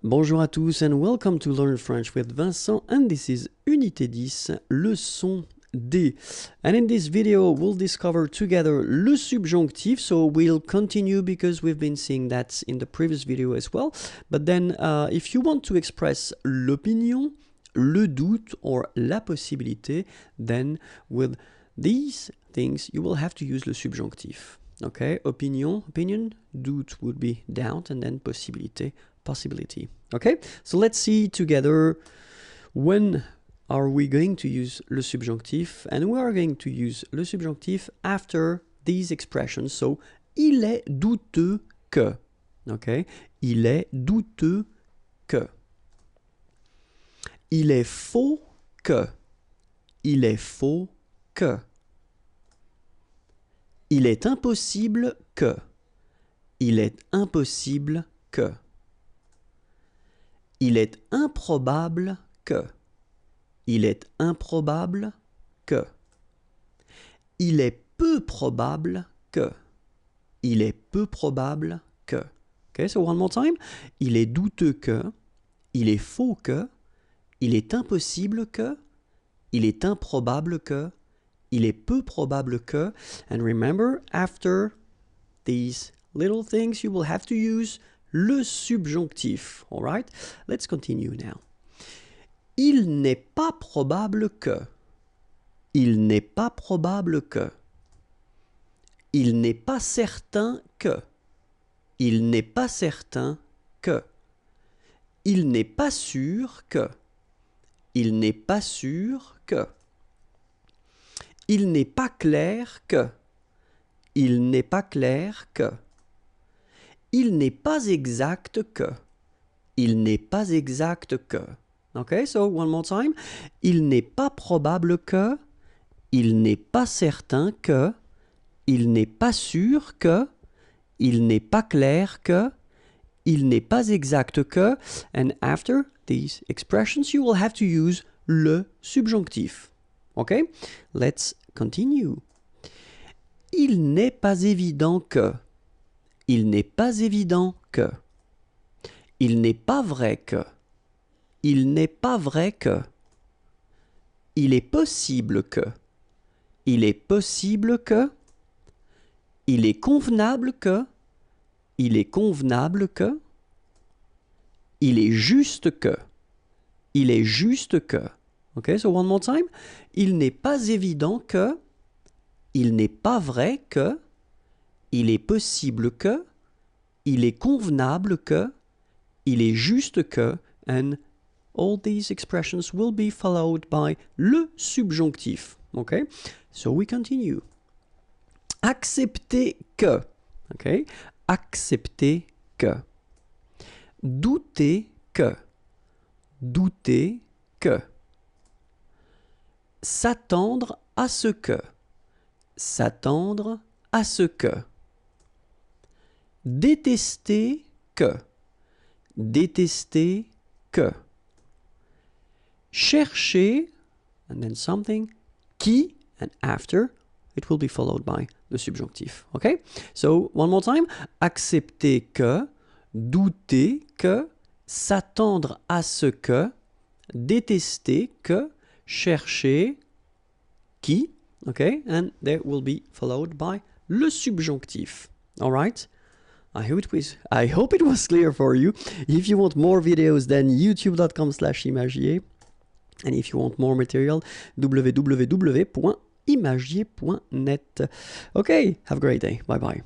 Bonjour à tous and welcome to Learn French with Vincent, and this is Unité 10, leçon D. And in this video we'll discover together le subjonctif, so we'll continue because we've been seeing that in the previous video as well. But then if you want to express l'opinion, le doute or la possibilité, then with these things you will have to use le subjonctif. Okay, opinion, doute would be doubt, and then possibilité, possibility. Okay, so let's see together when are we going to use le subjonctif, and we are going to use le subjonctif after these expressions. So, il est douteux que. Okay, il est douteux que. Il est faux que. Il est faux que. Il est impossible que. Il est impossible que. Il est improbable que. Il est improbable que. Il est peu probable que. Il est peu probable que. Okay, so one more time. Il est douteux que. Il est faux que. Il est impossible que. Il est improbable que. Il est peu probable que. And remember, after these little things, you will have to use le subjonctif. All right? Let's continue now. Il n'est pas probable que. Il n'est pas probable que. Il n'est pas certain que. Il n'est pas certain que. Il n'est pas sûr que. Il n'est pas sûr que. Il n'est pas clair que. Il n'est pas clair que. Il n'est pas exact que. Il n'est pas exact que. Okay, so one more time. Il n'est pas probable que. Il n'est pas certain que. Il n'est pas sûr que. Il n'est pas clair que. Il n'est pas exact que. And after these expressions, you will have to use le subjonctif. Okay, let's continue. Il n'est pas évident que. Il n'est pas évident que. Il n'est pas vrai que. Il n'est pas vrai que. Il est possible que. Il est possible que. Il est convenable que. Il est convenable que. Il est juste que. Il est juste que. Okay, so one more time. Il n'est pas évident que. Il n'est pas vrai que. Il est possible que. Il est convenable que. Il est juste que. And all these expressions will be followed by le subjonctif. Okay, so we continue. Accepter que. Okay, accepter que. Douter que. Douter que. S'attendre à ce que. S'attendre à ce que. Détester que. Détester que. Chercher, and then something, qui, and after, it will be followed by the subjonctif. Okay? So, one more time. Accepter que, douter que, s'attendre à ce que, détester que, chercher qui, okay? And that will be followed by le subjonctif. All right? I hope it was clear for you. If you want more videos, then youtube.com/imagier. And if you want more material, www.imagier.net. Okay, have a great day. Bye-bye.